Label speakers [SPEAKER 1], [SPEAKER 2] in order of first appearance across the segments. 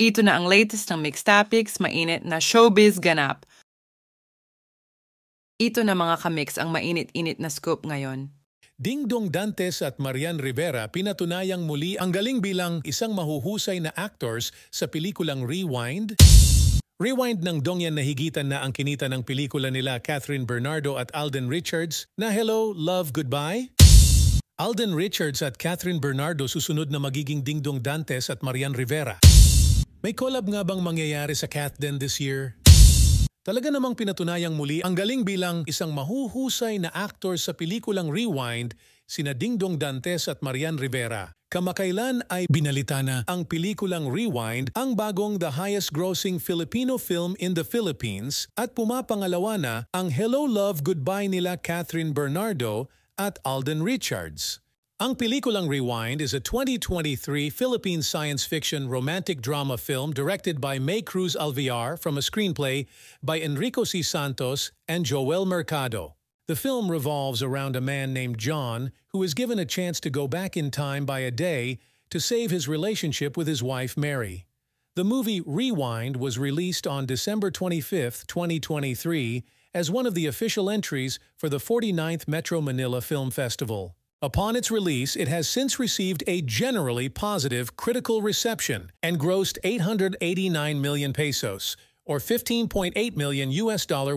[SPEAKER 1] Ito na ang latest ng Mix Topics, mainit na showbiz ganap. Ito na mga kamix ang mainit-init na scoop ngayon.
[SPEAKER 2] Dingdong Dantes at Marian Rivera pinatunayang muli ang galing bilang isang mahuhusay na actors sa pelikulang Rewind. Rewind ng Dongyan na higitan na ang kinita ng pelikula nila Catherine Bernardo at Alden Richards na Hello, Love, Goodbye. Alden Richards at Catherine Bernardo susunod na magiging Dingdong Dantes at Marian Rivera. May collab nga bang mangyayari sa Catden this year? Talaga namang pinatunayang muli ang galing bilang isang mahuhusay na actor sa pelikulang Rewind, sina Dingdong Dantes at Marian Rivera. Kamakailan ay binalita na ang pelikulang Rewind ang bagong the highest grossing Filipino film in the Philippines at pumapangalawa na ang Hello Love Goodbye nila Catherine Bernardo at Alden Richards. Ang pelikulang Rewind is a 2023 Philippine science fiction romantic drama film directed by May Cruz Alviar from a screenplay by Enrico C. Santos and Joel Mercado. The film revolves around a man named John who is given a chance to go back in time by a day to save his relationship with his wife Mary. The movie Rewind was released on December 25, 2023 as one of the official entries for the 49th Metro Manila Film Festival. Upon its release, it has since received a generally positive critical reception and grossed 889 million pesos, or $15.8 million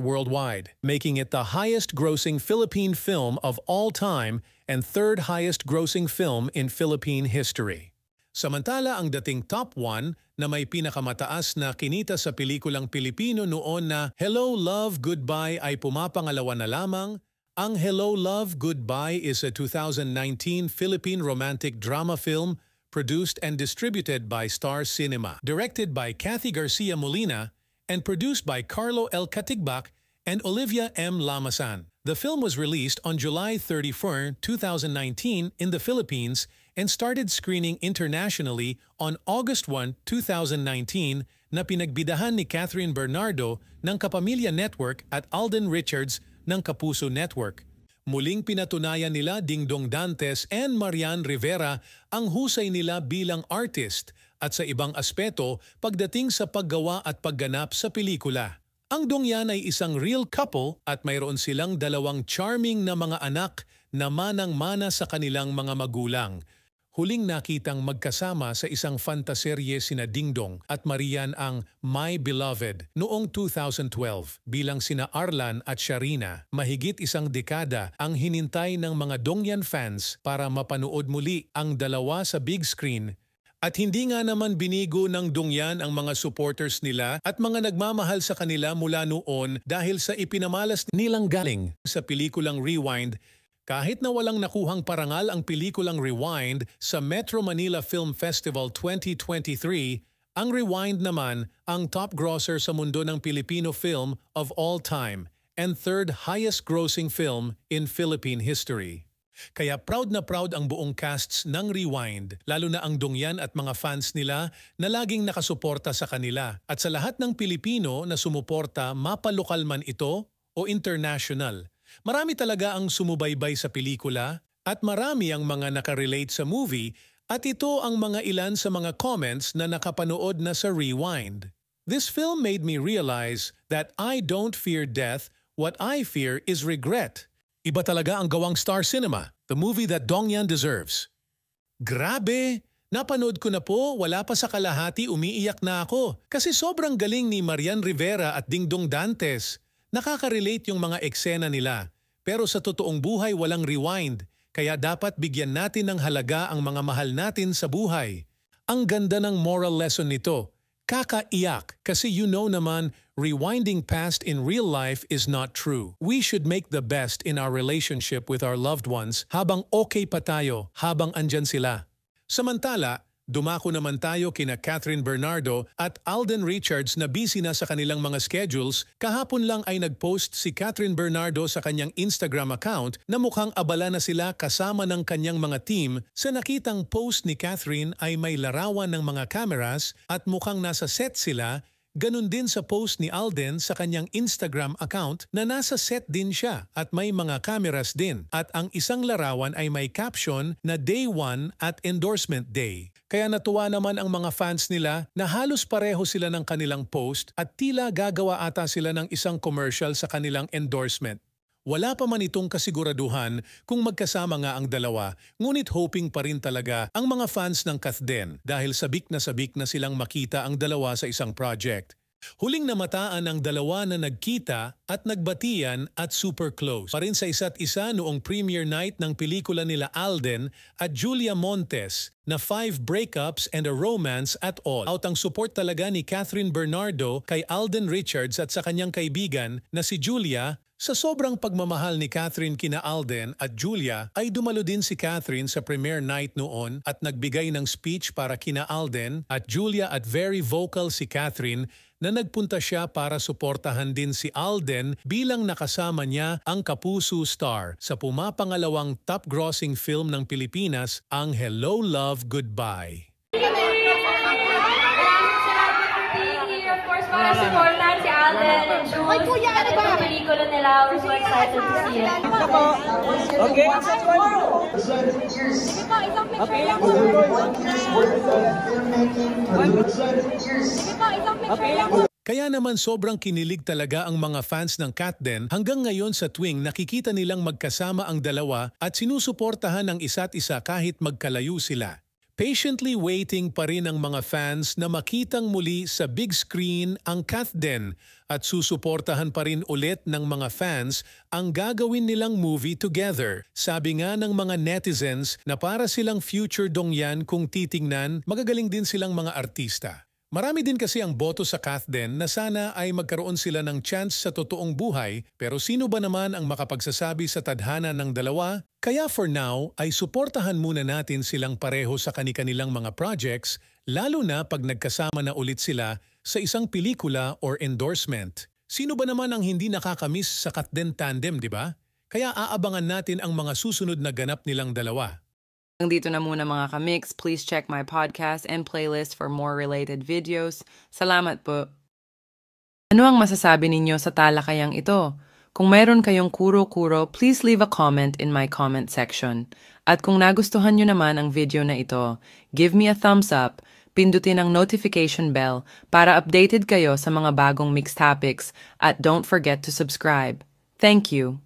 [SPEAKER 2] worldwide, making it the highest-grossing Philippine film of all time and third highest-grossing film in Philippine history. Samantala, ang dating top 1 na may pinakamataas na kinita sa pelikulang Pilipino noon na Hello, Love, Goodbye ay pumapangalawa na lamang. Ang Hello, Love, Goodbye is a 2019 Philippine romantic drama film produced and distributed by Star Cinema, directed by Kathy Garcia Molina, and produced by Carlo L. Katigbak and Olivia M. Lamasan. The film was released on July 31, 2019 in the Philippines and started screening internationally on August 1, 2019 na pinagbidahan ni Catherine Bernardo ng Kapamilya Network at Alden Richards ng Kapuso Network. Muling pinatunayan nila Dingdong Dantes and Marian Rivera ang husay nila bilang artist at sa ibang aspeto pagdating sa paggawa at pagganap sa pelikula. Ang Dongyan ay isang real couple at mayroon silang dalawang charming na mga anak na manang-mana sa kanilang mga magulang. Huling nakitang magkasama sa isang fantaserye sina Dingdong at Marian ang My Beloved noong 2012 bilang sina Arlan at Sharina. Mahigit isang dekada ang hinintay ng mga Dongyan fans para mapanood muli ang dalawa sa big screen. At hindi nga naman binigo ng Dongyan ang mga supporters nila at mga nagmamahal sa kanila mula noon dahil sa ipinamalas nilang galing sa pelikulang Rewind. Kahit na walang nakuhang parangal ang pelikulang Rewind sa Metro Manila Film Festival 2023, ang Rewind naman ang top grosser sa mundo ng Filipino film of all time and third highest grossing film in Philippine history. Kaya proud na proud ang buong casts ng Rewind, lalo na ang Dongyan at mga fans nila na laging nakasuporta sa kanila. At sa lahat ng Pilipino na sumuporta, mapalokal man ito o international. Marami talaga ang sumubaybay sa pelikula at marami ang mga nakarelate sa movie at ito ang mga ilan sa mga comments na nakapanood na sa Rewind. This film made me realize that I don't fear death, what I fear is regret. Iba talaga ang gawang Star Cinema, the movie that Dongyan deserves. Grabe! Napanood ko na po, wala pa sa kalahati umiiyak na ako kasi sobrang galing ni Marian Rivera at Dingdong Dantes. Nakaka-relate yung mga eksena nila, pero sa totoong buhay walang rewind, kaya dapat bigyan natin ng halaga ang mga mahal natin sa buhay. Ang ganda ng moral lesson nito, kakaiyak kasi you know naman, rewinding past in real life is not true. We should make the best in our relationship with our loved ones habang okay pa tayo, habang andyan sila. Samantala, dumako naman tayo kina Catherine Bernardo at Alden Richards na busy na sa kanilang mga schedules. Kahapon lang ay nag-post si Catherine Bernardo sa kanyang Instagram account na mukhang abala na sila kasama ng kanyang mga team. Sa nakitang post ni Catherine ay may larawan ng mga cameras at mukhang nasa set sila. Ganun din sa post ni Alden sa kanyang Instagram account na nasa set din siya at may mga cameras din. At ang isang larawan ay may caption na Day 1 at Endorsement Day. Kaya natuwa naman ang mga fans nila na halos pareho sila ng kanilang post at tila gagawa ata sila ng isang commercial sa kanilang endorsement. Wala pa man itong kasiguraduhan kung magkasama nga ang dalawa, ngunit hoping pa rin talaga ang mga fans ng Kathden dahil sabik na silang makita ang dalawa sa isang project. Huling namataan ang dalawa na nagkita at nagbatian at super close pa rin sa isa't isa noong premiere night ng pelikula nila Alden at Julia Montes na 5 Breakups and a Romance at All. Out ang support talaga ni Catherine Bernardo kay Alden Richards at sa kanyang kaibigan na si Julia. Sa sobrang pagmamahal ni Catherine kina Alden at Julia ay dumalo din si Catherine sa premiere night noon at nagbigay ng speech para kina Alden at Julia at very vocal si Catherine na nagpunta siya para suportahan din si Alden bilang nakasama niya ang kapuso star sa pumapangalawang top-grossing film ng Pilipinas, ang Hello Love Goodbye.
[SPEAKER 3] Supportan si Alden and Jules. Ay, kuya, ano ba? Yung pelikula nila. We're so excited to see it.
[SPEAKER 4] Okay.
[SPEAKER 2] Kaya naman sobrang kinilig talaga ang mga fans ng Kathden hanggang ngayon sa tuwing nakikita nilang magkasama ang dalawa at sinusuportahan ang isa't isa kahit magkalayo sila. Patiently waiting pa rin ang mga fans na makitang muli sa big screen ang Kathden at susuportahan pa rin ulit ng mga fans ang gagawin nilang movie together. Sabi nga ng mga netizens na para silang future Dongyan kung titingnan, magagaling din silang mga artista. Marami din kasi ang boto sa Kathden na sana ay magkaroon sila ng chance sa totoong buhay, pero sino ba naman ang makapagsasabi sa tadhana ng dalawa? Kaya for now ay suportahan muna natin silang pareho sa kani-kanilang mga projects, lalo na pag nagkasama na ulit sila sa isang pelikula or endorsement. Sino ba naman ang hindi nakakamiss sa Kathden tandem, di ba? Kaya aabangan natin ang mga susunod na ganap nilang dalawa.
[SPEAKER 1] Dito na muna mga kamix. Please check my podcast and playlist for more related videos. Salamat po. Ano ang masasabi ninyo sa talakayang ito? Kung mayroon kayong kuro-kuro, please leave a comment in my comment section. At kung nagustuhan nyo naman ang video na ito, give me a thumbs up, pindutin ang notification bell para updated kayo sa mga bagong mixed topics at don't forget to subscribe. Thank you.